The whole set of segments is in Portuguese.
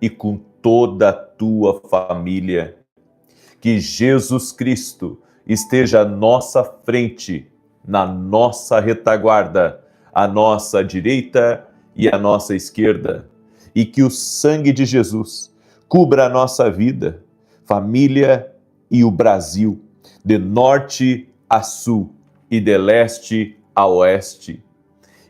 e com toda a tua família. Que Jesus Cristo esteja à nossa frente, na nossa retaguarda, à nossa direita e à nossa esquerda. E que o sangue de Jesus cubra a nossa vida, família e o Brasil, de norte a sul e de leste a oeste.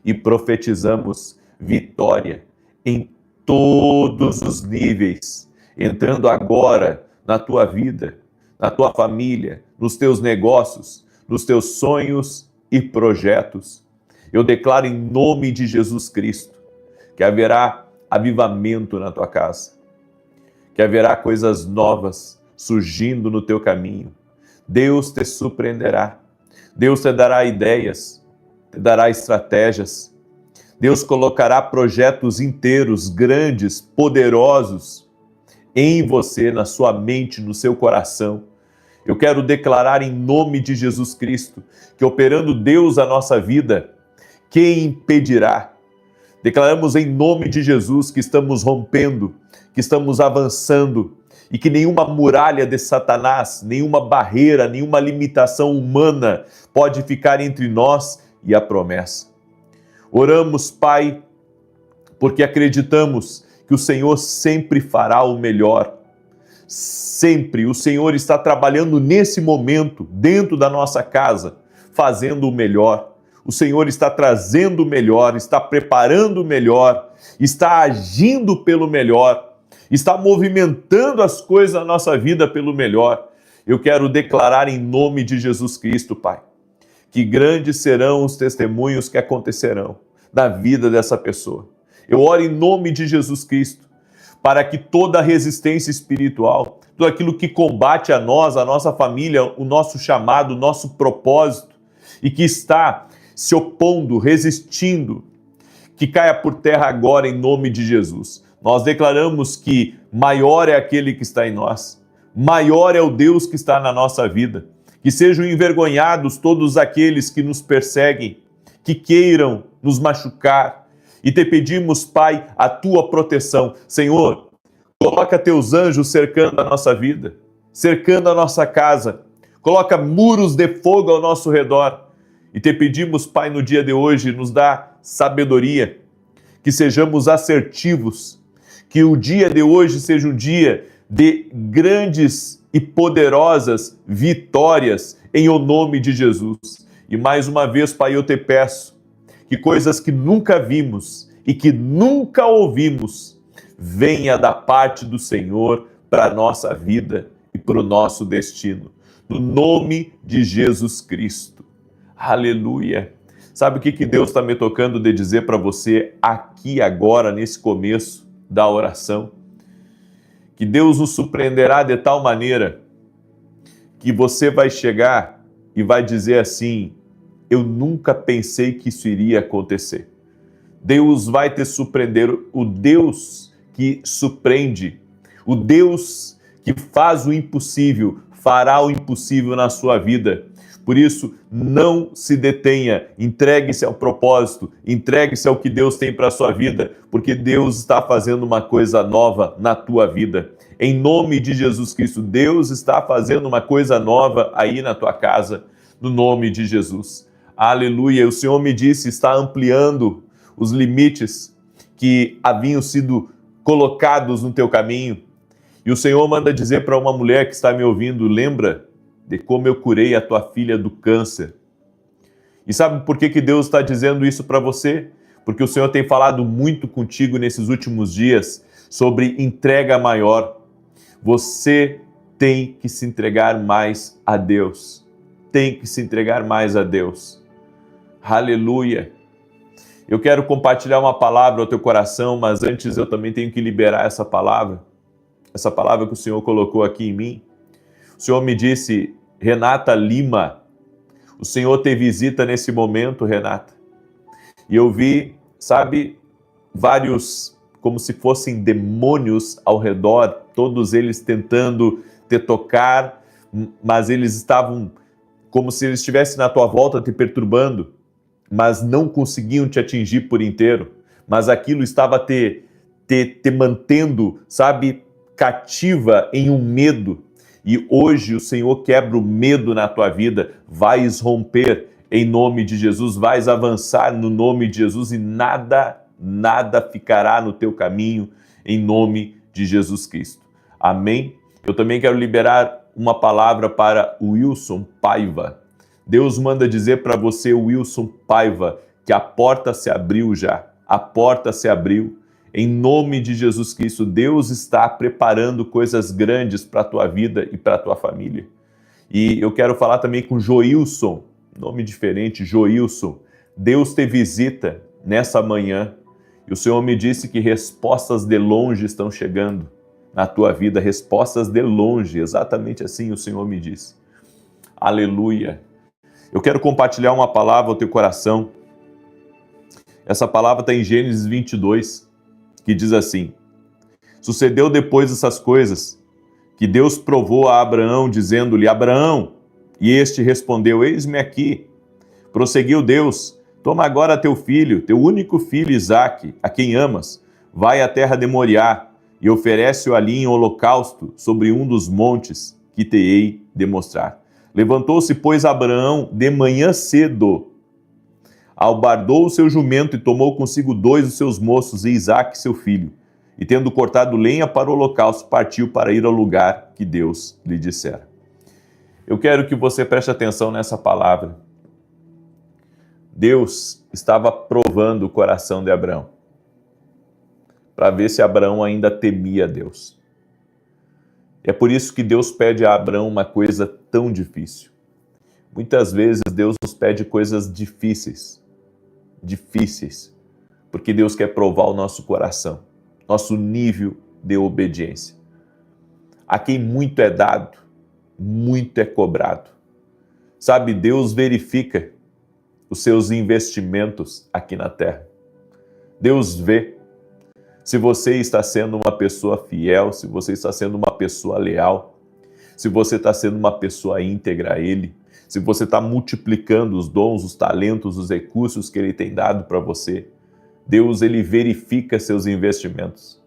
E profetizamos vitória em todos os níveis, entrando agora na tua vida, na tua família, nos teus negócios, nos teus sonhos e projetos. Eu declaro em nome de Jesus Cristo que haverá avivamento na tua casa, que haverá coisas novas surgindo no teu caminho. Deus te surpreenderá, Deus te dará ideias, te dará estratégias, Deus colocará projetos inteiros, grandes, poderosos em você, na sua mente, no seu coração. Eu quero declarar em nome de Jesus Cristo que, operando Deus a nossa vida, quem impedirá? Declaramos em nome de Jesus que estamos rompendo, que estamos avançando e que nenhuma muralha de Satanás, nenhuma barreira, nenhuma limitação humana pode ficar entre nós e a promessa. Oramos, Pai, porque acreditamos que o Senhor sempre fará o melhor. Sempre o Senhor está trabalhando nesse momento, dentro da nossa casa, fazendo o melhor. O Senhor está trazendo o melhor, está preparando o melhor, está agindo pelo melhor, está movimentando as coisas na nossa vida pelo melhor. Eu quero declarar em nome de Jesus Cristo, Pai, que grandes serão os testemunhos que acontecerão na vida dessa pessoa. Eu oro em nome de Jesus Cristo, para que toda resistência espiritual, tudo aquilo que combate a nós, a nossa família, o nosso chamado, o nosso propósito, e que está se opondo, resistindo, que caia por terra agora em nome de Jesus. Nós declaramos que maior é aquele que está em nós, maior é o Deus que está na nossa vida. Que sejam envergonhados todos aqueles que nos perseguem, que queiram nos machucar. E te pedimos, Pai, a tua proteção. Senhor, coloca teus anjos cercando a nossa vida, cercando a nossa casa. Coloca muros de fogo ao nosso redor. E te pedimos, Pai, no dia de hoje, nos dá sabedoria, que sejamos assertivos, que o dia de hoje seja um dia de grandes e poderosas vitórias em o nome de Jesus. E mais uma vez, Pai, eu te peço que coisas que nunca vimos e que nunca ouvimos venha da parte do Senhor para a nossa vida e para o nosso destino. No nome de Jesus Cristo. Aleluia. Sabe o que Deus está me tocando de dizer para você aqui agora, nesse começo da oração? Que Deus nos surpreenderá de tal maneira que você vai chegar e vai dizer assim: eu nunca pensei que isso iria acontecer. Deus vai te surpreender, o Deus que surpreende, o Deus que faz o impossível, fará o impossível na sua vida. Por isso, não se detenha, entregue-se ao propósito, entregue-se ao que Deus tem para a sua vida, porque Deus está fazendo uma coisa nova na tua vida. Em nome de Jesus Cristo, Deus está fazendo uma coisa nova aí na tua casa, no nome de Jesus. Aleluia! O Senhor me disse, está ampliando os limites que haviam sido colocados no teu caminho. E o Senhor manda dizer para uma mulher que está me ouvindo, lembra de como eu curei a tua filha do câncer. E sabe por que Deus está dizendo isso para você? Porque o Senhor tem falado muito contigo nesses últimos dias sobre entrega maior. Você tem que se entregar mais a Deus. Tem que se entregar mais a Deus. Aleluia! Eu quero compartilhar uma palavra ao teu coração, mas antes eu também tenho que liberar essa palavra que o Senhor colocou aqui em mim. O Senhor me disse, Renata Lima, o Senhor te visita nesse momento, Renata. E eu vi, sabe, vários, como se fossem demônios ao redor, todos eles tentando te tocar, mas eles estavam como se eles estivessem na tua volta te perturbando, mas não conseguiam te atingir por inteiro, mas aquilo estava te te mantendo, sabe, cativa em um medo. E hoje o Senhor quebra o medo na tua vida, vais romper em nome de Jesus, vais avançar no nome de Jesus e nada ficará no teu caminho em nome de Jesus Cristo. Amém? Eu também quero liberar uma palavra para o Wilson Paiva. Deus manda dizer para você, Wilson Paiva, que a porta se abriu já. A porta se abriu. Em nome de Jesus Cristo, Deus está preparando coisas grandes para a tua vida e para a tua família. E eu quero falar também com Joilson, nome diferente, Joilson. Deus te visita nessa manhã e o Senhor me disse que respostas de longe estão chegando na tua vida, respostas de longe, exatamente assim o Senhor me disse. Aleluia. Eu quero compartilhar uma palavra ao teu coração. Essa palavra está em Gênesis 22, que diz assim: sucedeu depois dessas coisas, que Deus provou a Abraão, dizendo-lhe, Abraão, e este respondeu, eis-me aqui. Prosseguiu Deus, toma agora teu filho, teu único filho Isaque, a quem amas, vai à terra de Moriá, e oferece-o ali em holocausto sobre um dos montes que te hei de mostrar. Levantou-se, pois, Abraão de manhã cedo, albardou o seu jumento e tomou consigo 2 dos seus moços e Isaque, seu filho. E tendo cortado lenha para o holocausto, partiu para ir ao lugar que Deus lhe dissera. Eu quero que você preste atenção nessa palavra. Deus estava provando o coração de Abraão, para ver se Abraão ainda temia Deus. É por isso que Deus pede a Abraão uma coisa tão difícil. Muitas vezes Deus nos pede coisas difíceis, porque Deus quer provar o nosso coração, nosso nível de obediência. A quem muito é dado, muito é cobrado. Sabe, Deus verifica os seus investimentos aqui na terra. Deus vê se você está sendo uma pessoa fiel, se você está sendo uma pessoa leal, se você está sendo uma pessoa íntegra a Ele, se você está multiplicando os dons, os talentos, os recursos que Ele tem dado para você. Deus, Ele verifica seus investimentos.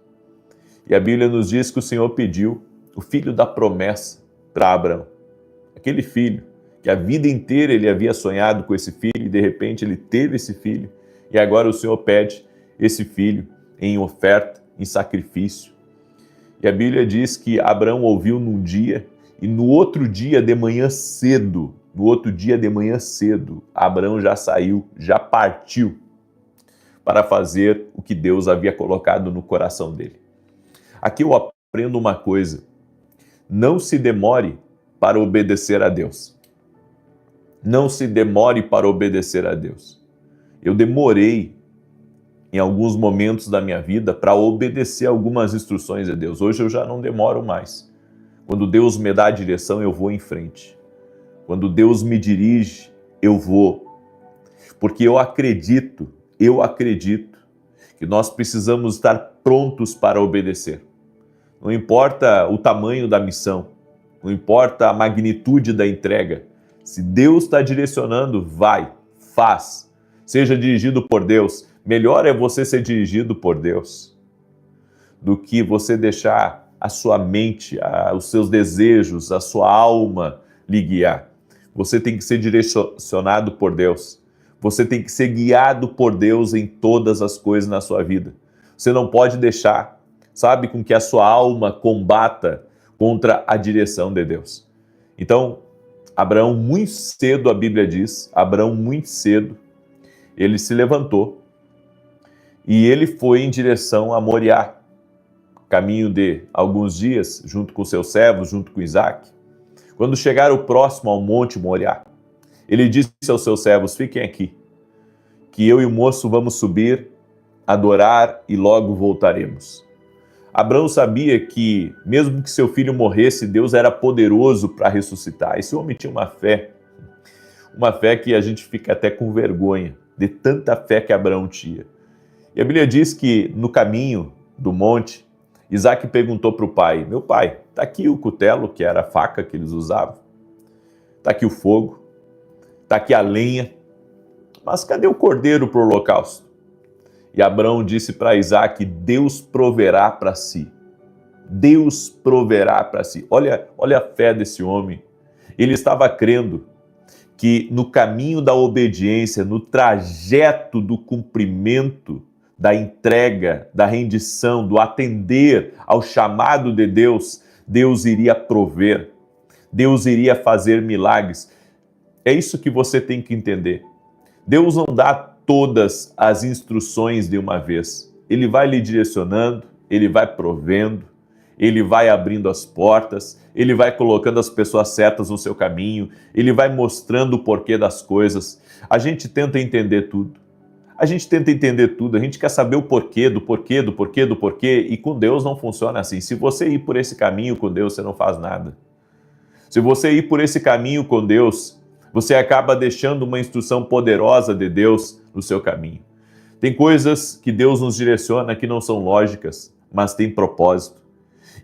E a Bíblia nos diz que o Senhor pediu o filho da promessa para Abraão. Aquele filho que a vida inteira ele havia sonhado com esse filho e de repente ele teve esse filho. E agora o Senhor pede esse filho em oferta, em sacrifício. E a Bíblia diz que Abraão ouviu num dia e no outro dia de manhã cedo, Abraão já saiu, já partiu para fazer o que Deus havia colocado no coração dele. Aqui eu aprendo uma coisa: não se demore para obedecer a Deus. Não se demore para obedecer a Deus. Eu demorei em alguns momentos da minha vida para obedecer algumas instruções de Deus. Hoje eu já não demoro mais. Quando Deus me dá a direção, eu vou em frente. Quando Deus me dirige, eu vou. Porque eu acredito que nós precisamos estar prontos para obedecer. Não importa o tamanho da missão, não importa a magnitude da entrega. Se Deus está direcionando, vai, faz. Seja dirigido por Deus. Melhor é você ser dirigido por Deus do que você deixar a sua mente, os seus desejos, a sua alma lhe guiar. Você tem que ser direcionado por Deus. Você tem que ser guiado por Deus em todas as coisas na sua vida. Você não pode deixar, sabe, com que a sua alma combata contra a direção de Deus. Então, Abraão muito cedo, a Bíblia diz, Abraão muito cedo, ele se levantou e ele foi em direção a Moriá, caminho de alguns dias, junto com seus servos, junto com Isaque. Quando chegaram próximo ao monte Moriá, ele disse aos seus servos, fiquem aqui, que eu e o moço vamos subir, adorar e logo voltaremos. Abraão sabia que, mesmo que seu filho morresse, Deus era poderoso para ressuscitar. Esse homem tinha uma fé que a gente fica até com vergonha, de tanta fé que Abraão tinha. E a Bíblia diz que no caminho do monte, Isaque perguntou para o pai, meu pai, está aqui o cutelo, que era a faca que eles usavam, está aqui o fogo, está aqui a lenha, mas cadê o cordeiro para o holocausto? E Abraão disse para Isaac: Deus proverá para si. Deus proverá para si. Olha a fé desse homem. Ele estava crendo que no caminho da obediência, no trajeto do cumprimento, da entrega, da rendição, do atender ao chamado de Deus, Deus iria prover, Deus iria fazer milagres. É isso que você tem que entender. Deus não dá todas as instruções de uma vez. Ele vai lhe direcionando, ele vai provendo, ele vai abrindo as portas, ele vai colocando as pessoas certas no seu caminho, ele vai mostrando o porquê das coisas. A gente tenta entender tudo. A gente quer saber o porquê, do porquê, e com Deus não funciona assim. Se você ir por esse caminho com Deus, você não faz nada. Se você ir por esse caminho com Deus, você acaba deixando uma instrução poderosa de Deus no seu caminho. Tem coisas que Deus nos direciona que não são lógicas, mas têm propósito.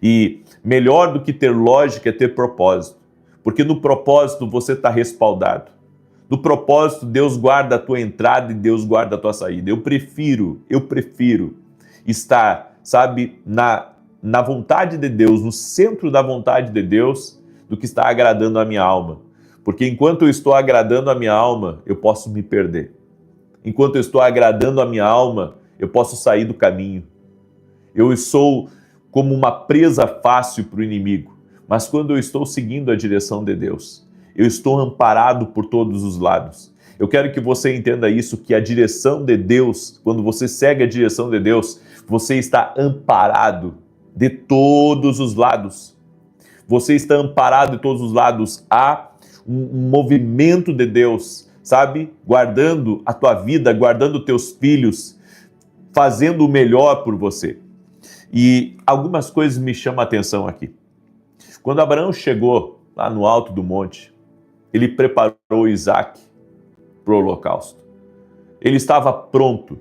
E melhor do que ter lógica é ter propósito, porque no propósito você está respaldado. No propósito, Deus guarda a tua entrada e Deus guarda a tua saída. Eu prefiro estar, sabe, na vontade de Deus, no centro da vontade de Deus, do que estar agradando a minha alma. Porque enquanto eu estou agradando a minha alma, eu posso me perder. Enquanto eu estou agradando a minha alma, eu posso sair do caminho. Eu sou como uma presa fácil para o inimigo. Mas quando eu estou seguindo a direção de Deus, eu estou amparado por todos os lados. Eu quero que você entenda isso, que a direção de Deus, quando você segue a direção de Deus, você está amparado de todos os lados. Você está amparado de todos os lados. Há um movimento de Deus, sabe? Guardando a tua vida, guardando teus filhos, fazendo o melhor por você. E algumas coisas me chamam a atenção aqui. Quando Abraão chegou lá no alto do monte, ele preparou Isaac para o holocausto. Ele estava pronto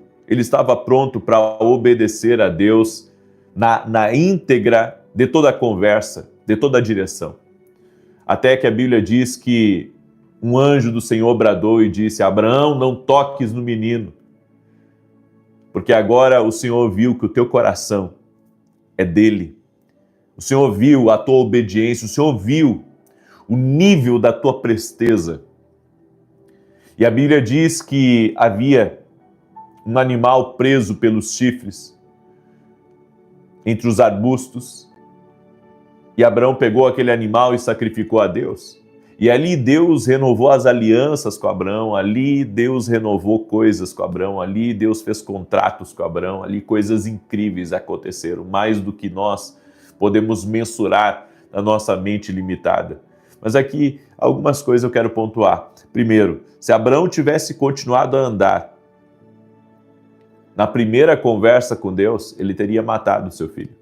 para obedecer a Deus na íntegra de toda a conversa, de toda a direção. Até que a Bíblia diz que um anjo do Senhor bradou e disse: Abraão, não toques no menino, porque agora o Senhor viu que o teu coração é dele. O Senhor viu a tua obediência, o Senhor viu o nível da tua presteza. E a Bíblia diz que havia um animal preso pelos chifres entre os arbustos, e Abraão pegou aquele animal e sacrificou a Deus. E ali Deus renovou as alianças com Abraão, ali Deus renovou coisas com Abraão, ali Deus fez contratos com Abraão, ali coisas incríveis aconteceram, mais do que nós podemos mensurar na nossa mente limitada. Mas aqui algumas coisas eu quero pontuar. Primeiro, se Abraão tivesse continuado a andar na primeira conversa com Deus, ele teria matado seu filho.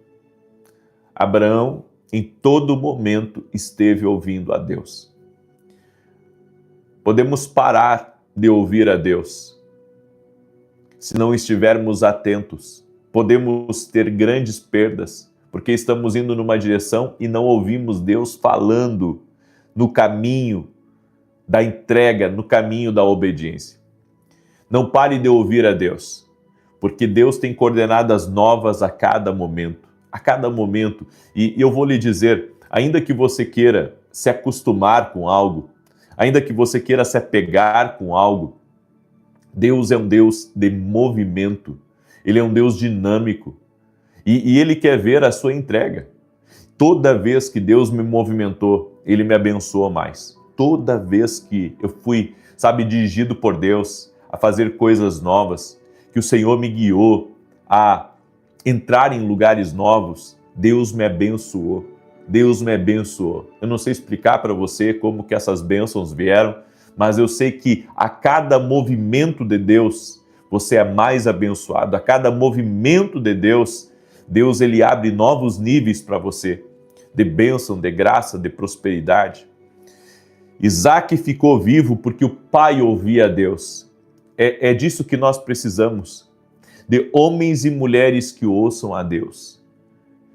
Abraão, em todo momento, esteve ouvindo a Deus. Podemos parar de ouvir a Deus se não estivermos atentos. Podemos ter grandes perdas, porque estamos indo numa direção e não ouvimos Deus falando no caminho da entrega, no caminho da obediência. Não pare de ouvir a Deus, porque Deus tem coordenadas novas a cada momento. A cada momento. E eu vou lhe dizer, ainda que você queira se acostumar com algo, ainda que você queira se apegar com algo, Deus é um Deus de movimento. Ele é um Deus dinâmico. E Ele quer ver a sua entrega. Toda vez que Deus me movimentou, Ele me abençoou mais. Toda vez que eu fui, dirigido por Deus a fazer coisas novas, que o Senhor me guiou a entrar em lugares novos, Deus me abençoou. Deus me abençoou. Eu não sei explicar para você como que essas bênçãos vieram, mas eu sei que a cada movimento de Deus, você é mais abençoado. A cada movimento de Deus, Deus ele abre novos níveis para você, de bênção, de graça, de prosperidade. Isaac ficou vivo porque o pai ouvia a Deus. É disso que nós precisamos, de homens e mulheres que ouçam a Deus.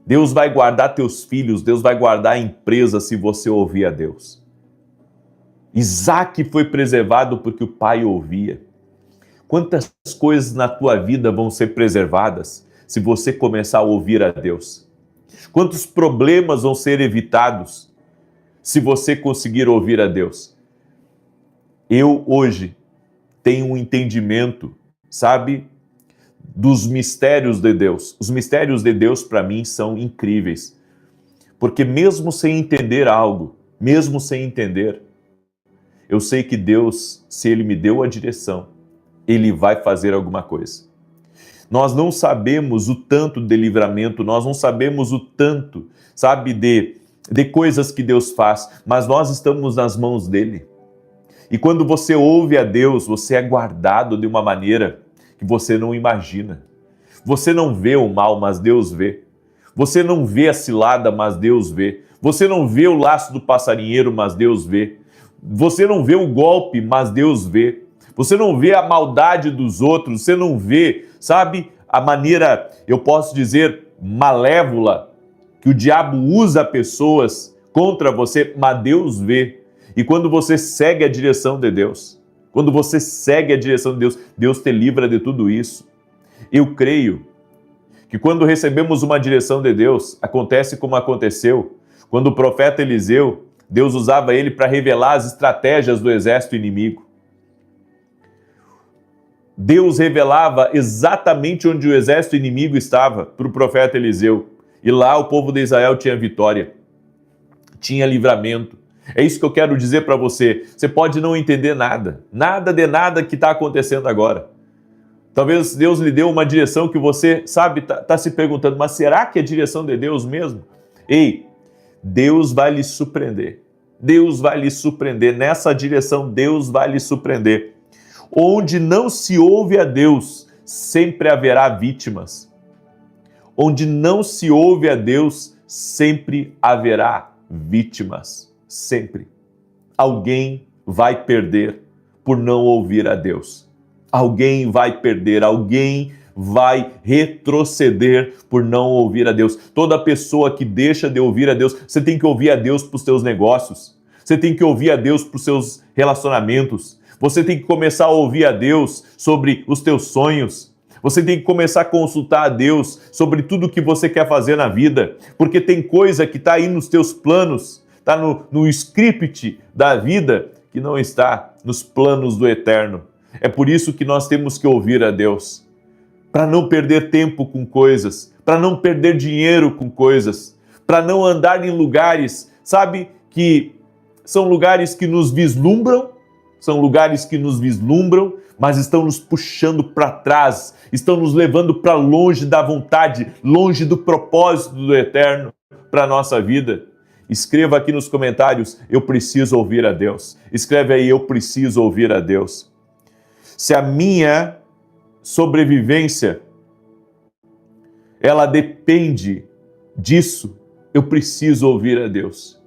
Deus vai guardar teus filhos, Deus vai guardar a empresa se você ouvir a Deus. Isaac foi preservado porque o pai ouvia. Quantas coisas na tua vida vão ser preservadas se você começar a ouvir a Deus? Quantos problemas vão ser evitados se você conseguir ouvir a Deus? Eu hoje tenho um entendimento, sabe, dos mistérios de Deus. Os mistérios de Deus para mim são incríveis. Porque mesmo sem entender algo, mesmo sem entender, eu sei que Deus, se Ele me deu a direção, Ele vai fazer alguma coisa. Nós não sabemos o tanto de livramento, nós não sabemos o tanto, sabe, de coisas que Deus faz, mas nós estamos nas mãos dEle. E quando você ouve a Deus, você é guardado de uma maneira que você não imagina. Você não vê o mal, mas Deus vê. Você não vê a cilada, mas Deus vê. Você não vê o laço do passarinheiro, mas Deus vê. Você não vê o golpe, mas Deus vê. Você não vê a maldade dos outros, você não vê, sabe, a maneira, eu posso dizer, malévola, que o diabo usa pessoas contra você, mas Deus vê. E quando você segue a direção de Deus, quando você segue a direção de Deus, Deus te livra de tudo isso. Eu creio que quando recebemos uma direção de Deus, acontece como aconteceu. Quando o profeta Eliseu, Deus usava ele para revelar as estratégias do exército inimigo. Deus revelava exatamente onde o exército inimigo estava para o profeta Eliseu. E lá o povo de Israel tinha vitória, tinha livramento. É isso que eu quero dizer para você. Você pode não entender nada, nada de nada que está acontecendo agora. Talvez Deus lhe deu uma direção que você, sabe, está se perguntando, mas será que é a direção de Deus mesmo? Ei, Deus vai lhe surpreender. Deus vai lhe surpreender. Nessa direção, Deus vai lhe surpreender. Onde não se ouve a Deus, sempre haverá vítimas. Onde não se ouve a Deus, sempre haverá vítimas. Sempre. Alguém vai perder por não ouvir a Deus. Alguém vai perder, alguém vai retroceder por não ouvir a Deus. Toda pessoa que deixa de ouvir a Deus, você tem que ouvir a Deus para os seus negócios, você tem que ouvir a Deus para os seus relacionamentos, você tem que começar a ouvir a Deus sobre os teus sonhos, você tem que começar a consultar a Deus sobre tudo que você quer fazer na vida, porque tem coisa que está aí nos teus planos, está no script da vida, que não está nos planos do eterno. É por isso que nós temos que ouvir a Deus, para não perder tempo com coisas, para não perder dinheiro com coisas, para não andar em lugares, sabe, que são lugares que nos vislumbram, mas estão nos puxando para trás, estão nos levando para longe da vontade, longe do propósito do eterno para a nossa vida. Escreva aqui nos comentários, eu preciso ouvir a Deus. Escreve aí, eu preciso ouvir a Deus. Se a minha sobrevivência, ela depende disso, eu preciso ouvir a Deus.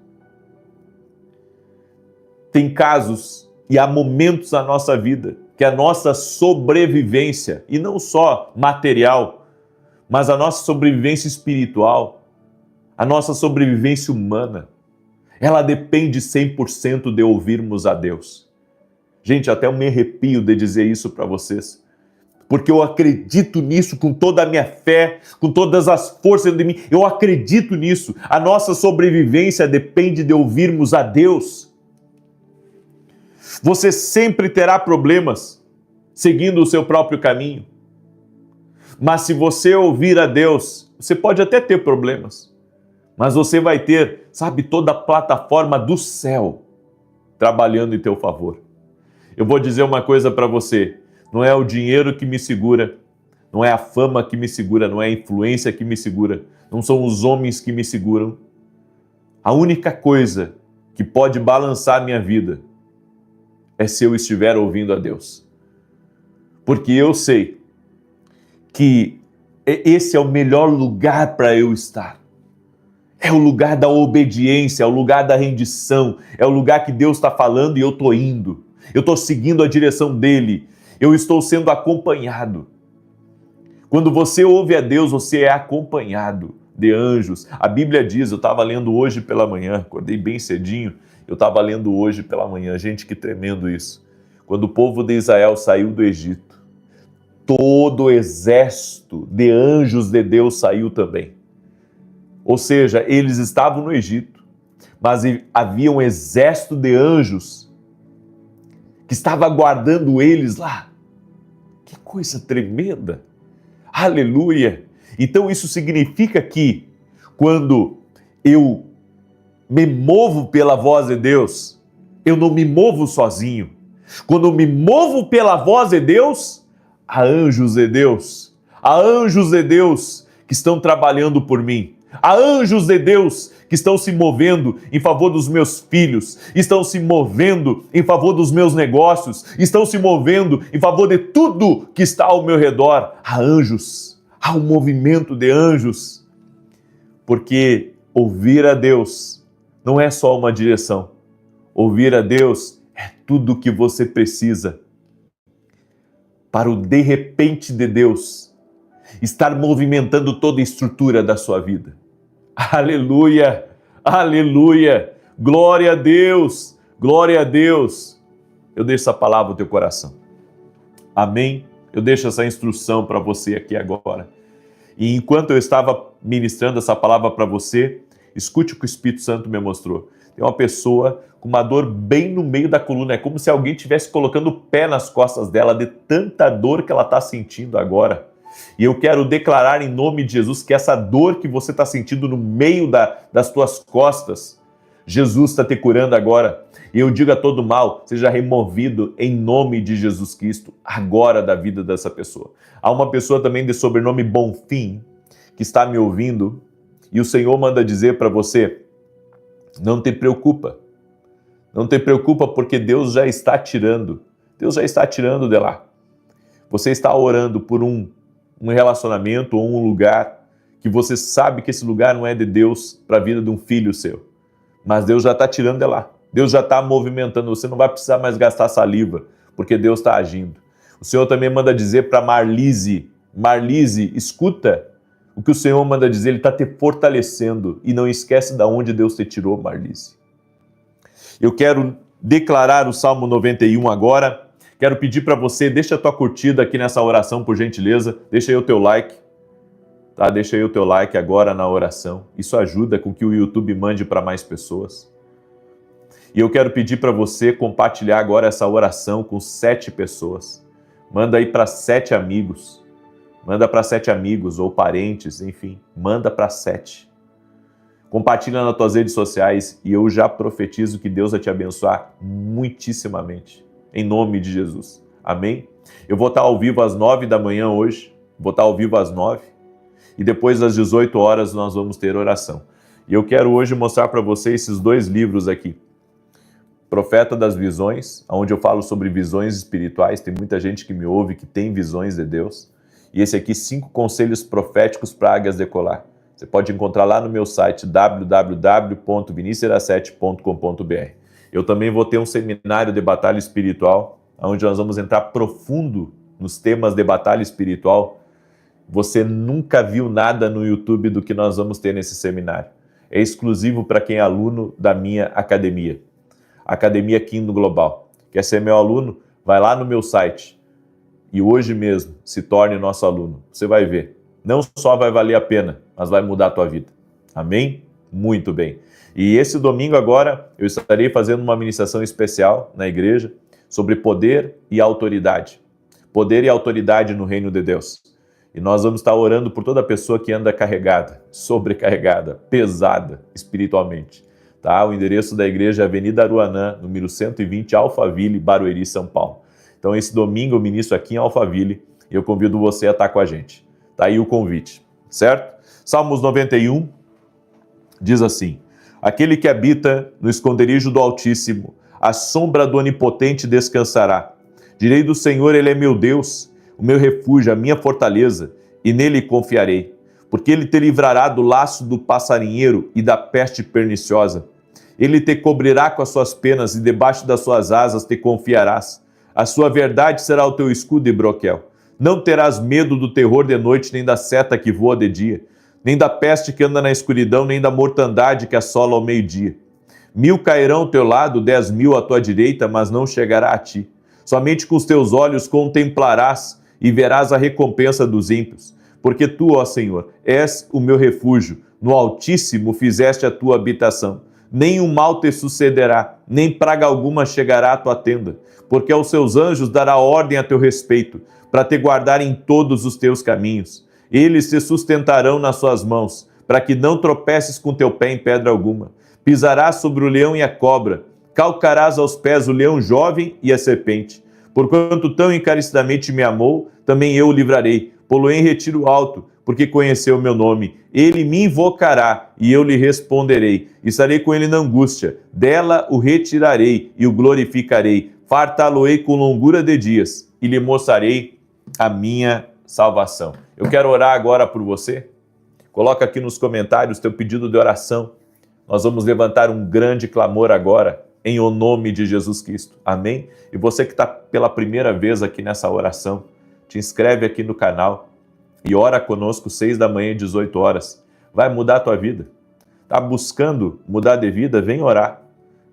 Tem casos e há momentos na nossa vida que a nossa sobrevivência, e não só material, mas a nossa sobrevivência espiritual, a nossa sobrevivência humana, ela depende 100% de ouvirmos a Deus. Gente, até eu me arrepio de dizer isso para vocês, porque eu acredito nisso com toda a minha fé, com todas as forças de mim, eu acredito nisso. A nossa sobrevivência depende de ouvirmos a Deus. Você sempre terá problemas seguindo o seu próprio caminho, mas se você ouvir a Deus, você pode até ter problemas, mas você vai ter, sabe, toda a plataforma do céu trabalhando em teu favor. Eu vou dizer uma coisa para você, não é o dinheiro que me segura, não é a fama que me segura, não é a influência que me segura, não são os homens que me seguram. A única coisa que pode balançar a minha vida é se eu estiver ouvindo a Deus. Porque eu sei que esse é o melhor lugar para eu estar. É o lugar da obediência, é o lugar da rendição, é o lugar que Deus está falando e eu estou indo. Eu estou seguindo a direção dele, eu estou sendo acompanhado. Quando você ouve a Deus, você é acompanhado de anjos. A Bíblia diz, eu estava lendo hoje pela manhã, acordei bem cedinho, eu estava lendo hoje pela manhã, gente, que tremendo isso. Quando o povo de Israel saiu do Egito, todo o exército de anjos de Deus saiu também. Ou seja, eles estavam no Egito, mas havia um exército de anjos que estava aguardando eles lá. Que coisa tremenda! Aleluia! Então isso significa que quando eu me movo pela voz de Deus, eu não me movo sozinho. Quando eu me movo pela voz de Deus, há anjos de Deus. Há anjos de Deus que estão trabalhando por mim. Há anjos de Deus que estão se movendo em favor dos meus filhos, estão se movendo em favor dos meus negócios, estão se movendo em favor de tudo que está ao meu redor. Há anjos, há um movimento de anjos, porque ouvir a Deus não é só uma direção. Ouvir a Deus é tudo o que você precisa para o de repente de Deus estar movimentando toda a estrutura da sua vida. Aleluia, aleluia, glória a Deus, glória a Deus. Eu deixo essa palavra no teu coração. Amém? Eu deixo essa instrução para você aqui agora. E enquanto eu estava ministrando essa palavra para você, escute o que o Espírito Santo me mostrou. Tem uma pessoa com uma dor bem no meio da coluna, é como se alguém estivesse colocando o pé nas costas dela, de tanta dor que ela está sentindo agora. E eu quero declarar em nome de Jesus que essa dor que você está sentindo no meio das tuas costas, Jesus está te curando agora. E eu digo a todo mal, seja removido em nome de Jesus Cristo, agora da vida dessa pessoa. Há uma pessoa também de sobrenome Bonfim, que está me ouvindo, e o Senhor manda dizer para você, não te preocupa. Não te preocupa porque Deus já está tirando. Deus já está tirando de lá. Você está orando por um relacionamento ou um lugar que você sabe que esse lugar não é de Deus para a vida de um filho seu. Mas Deus já está tirando de lá. Deus já está movimentando. Você não vai precisar mais gastar saliva, porque Deus está agindo. O Senhor também manda dizer para Marlise, Marlise, escuta o que o Senhor manda dizer, Ele está te fortalecendo. E não esquece de onde Deus te tirou, Marlise. Eu quero declarar o Salmo 91 agora. Quero pedir para você, deixa a tua curtida aqui nessa oração, por gentileza. Deixa aí o teu like, tá? Deixa aí o teu like agora na oração. Isso ajuda com que o YouTube mande para mais pessoas. E eu quero pedir para você compartilhar agora essa oração com 7 pessoas. Manda aí para 7 amigos. Manda para 7 amigos ou parentes, enfim. Manda para 7. Compartilha nas tuas redes sociais e eu já profetizo que Deus vai te abençoar muitíssimamente. Em nome de Jesus. Amém? Eu vou estar ao vivo às 9 da manhã hoje. Vou estar ao vivo às 9. E depois às 18 horas nós vamos ter oração. E eu quero hoje mostrar para você esses 2 livros aqui. Profeta das Visões, onde eu falo sobre visões espirituais. Tem muita gente que me ouve que tem visões de Deus. E esse aqui, 5 conselhos proféticos para águias decolar. Você pode encontrar lá no meu site www.vinicius7.com.br. Eu também vou ter um seminário de batalha espiritual, onde nós vamos entrar profundo nos temas de batalha espiritual. Você nunca viu nada no YouTube do que nós vamos ter nesse seminário. É exclusivo para quem é aluno da minha academia. Academia Kingdom Global. Quer ser meu aluno? Vai lá no meu site. E hoje mesmo se torne nosso aluno. Você vai ver. Não só vai valer a pena, mas vai mudar a tua vida. Amém? Muito bem. E esse domingo agora eu estarei fazendo uma ministração especial na igreja sobre poder e autoridade. Poder e autoridade no reino de Deus. E nós vamos estar orando por toda pessoa que anda carregada, sobrecarregada, pesada espiritualmente. Tá? O endereço da igreja é Avenida Aruanã, número 120, Alphaville, Barueri, São Paulo. Então esse domingo eu ministro aqui em Alphaville e eu convido você a estar com a gente. Tá aí o convite, certo? Salmos 91 diz assim: aquele que habita no esconderijo do Altíssimo, à sombra do Onipotente descansará. Direi do Senhor, Ele é meu Deus, o meu refúgio, a minha fortaleza, e nele confiarei. Porque Ele te livrará do laço do passarinheiro e da peste perniciosa. Ele te cobrirá com as suas penas e debaixo das suas asas te confiarás. A sua verdade será o teu escudo e broquel. Não terás medo do terror de noite, nem da seta que voa de dia, nem da peste que anda na escuridão, nem da mortandade que assola ao meio-dia. 1000 cairão ao teu lado, 10.000 à tua direita, mas não chegará a ti. Somente com os teus olhos contemplarás e verás a recompensa dos ímpios. Porque tu, ó Senhor, és o meu refúgio, no Altíssimo fizeste a tua habitação. Nenhum mal te sucederá, nem praga alguma chegará à tua tenda, porque aos seus anjos dará ordem a teu respeito, para te guardar em todos os teus caminhos. Eles te sustentarão nas suas mãos, para que não tropeces com teu pé em pedra alguma. Pisarás sobre o leão e a cobra, calcarás aos pés o leão jovem e a serpente. Porquanto tão encarecidamente me amou, também eu o livrarei, pô-lo-ei em retiro alto, porque conheceu o meu nome. Ele me invocará e eu lhe responderei. Estarei com ele na angústia, dela o retirarei e o glorificarei. Fartá-lo-ei com longura de dias e lhe mostrarei a minha salvação. Eu quero orar agora por você. Coloca aqui nos comentários teu pedido de oração. Nós vamos levantar um grande clamor agora, em o nome de Jesus Cristo. Amém? E você que está pela primeira vez aqui nessa oração, te inscreve aqui no canal e ora conosco 6 da manhã e 18 horas. Vai mudar a tua vida. Está buscando mudar de vida? Vem orar.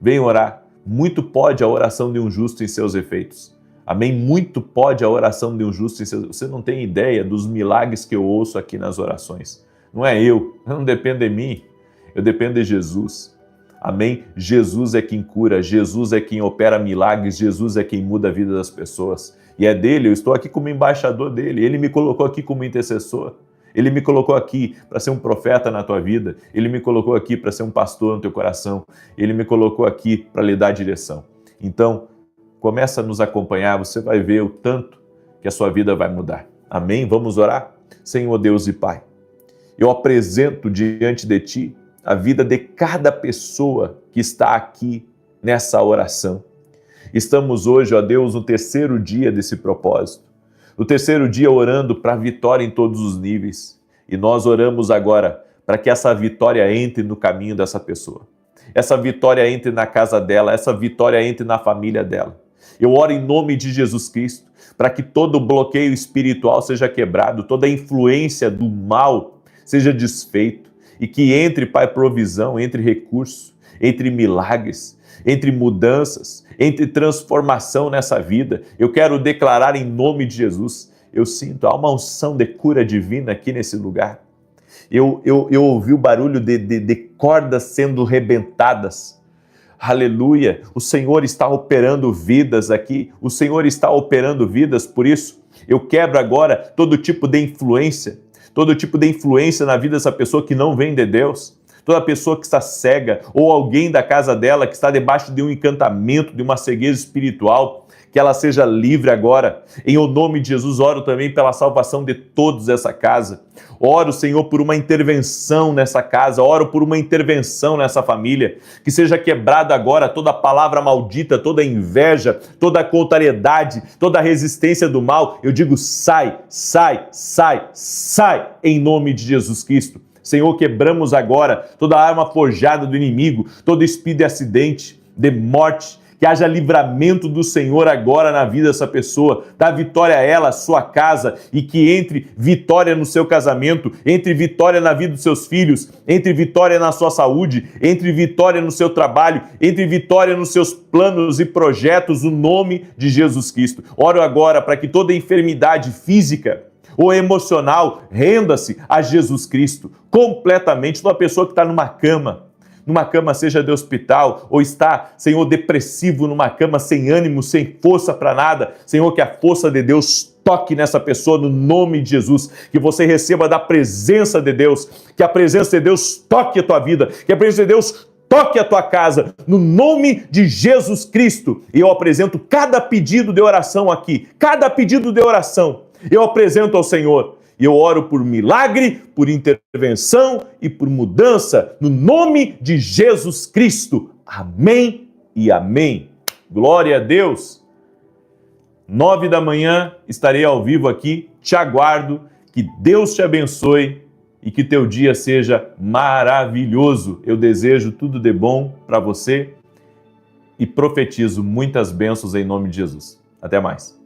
Vem orar. Muito pode a oração de um justo em seus efeitos. Amém? Muito pode a oração de um justo em seus... Você não tem ideia dos milagres que eu ouço aqui nas orações. Não é eu, não depende de mim. Eu dependo de Jesus. Amém? Jesus é quem cura, Jesus é quem opera milagres, Jesus é quem muda a vida das pessoas. E é dele, eu estou aqui como embaixador dele, ele me colocou aqui como intercessor. Ele me colocou aqui para ser um profeta na tua vida, ele me colocou aqui para ser um pastor no teu coração, ele me colocou aqui para lhe dar direção. Então, começa a nos acompanhar, você vai ver o tanto que a sua vida vai mudar. Amém? Vamos orar? Senhor Deus e Pai, eu apresento diante de Ti a vida de cada pessoa que está aqui nessa oração. Estamos hoje, ó Deus, no terceiro dia desse propósito. No terceiro dia orando para a vitória em todos os níveis. E nós oramos agora para que essa vitória entre no caminho dessa pessoa. Essa vitória entre na casa dela, essa vitória entre na família dela. Eu oro em nome de Jesus Cristo para que todo bloqueio espiritual seja quebrado, toda influência do mal seja desfeito e que entre, Pai, provisão, entre recursos, entre milagres, entre mudanças, entre transformação nessa vida. Eu quero declarar em nome de Jesus, eu sinto, há uma unção de cura divina aqui nesse lugar. Eu ouvi o barulho de cordas sendo rebentadas. Aleluia! O Senhor está operando vidas aqui, o Senhor está operando vidas, por isso eu quebro agora todo tipo de influência na vida dessa pessoa que não vem de Deus. Toda pessoa que está cega ou alguém da casa dela que está debaixo de um encantamento, de uma cegueira espiritual, que ela seja livre agora. Em o nome de Jesus, oro também pela salvação de todos essa casa. Oro, Senhor, por uma intervenção nessa casa, oro por uma intervenção nessa família, que seja quebrada agora toda palavra maldita, toda inveja, toda contrariedade, toda resistência do mal. Eu digo sai, sai, sai, sai, em nome de Jesus Cristo. Senhor, quebramos agora toda arma forjada do inimigo, todo espírito de acidente, de morte, que haja livramento do Senhor agora na vida dessa pessoa, dá vitória a ela, a sua casa, e que entre vitória no seu casamento, entre vitória na vida dos seus filhos, entre vitória na sua saúde, entre vitória no seu trabalho, entre vitória nos seus planos e projetos, no nome de Jesus Cristo. Oro agora para que toda enfermidade física ou emocional renda-se a Jesus Cristo completamente. Toda pessoa que está numa cama seja de hospital, ou está, Senhor, depressivo numa cama, sem ânimo, sem força para nada, Senhor, que a força de Deus toque nessa pessoa no nome de Jesus, que você receba da presença de Deus, que a presença de Deus toque a tua vida, que a presença de Deus toque a tua casa, no nome de Jesus Cristo. E eu apresento cada pedido de oração aqui, cada pedido de oração, eu apresento ao Senhor. E eu oro por milagre, por intervenção e por mudança, no nome de Jesus Cristo. Amém e amém. Glória a Deus. 9 da manhã estarei ao vivo aqui, te aguardo, que Deus te abençoe e que teu dia seja maravilhoso. Eu desejo tudo de bom para você e profetizo muitas bênçãos em nome de Jesus. Até mais.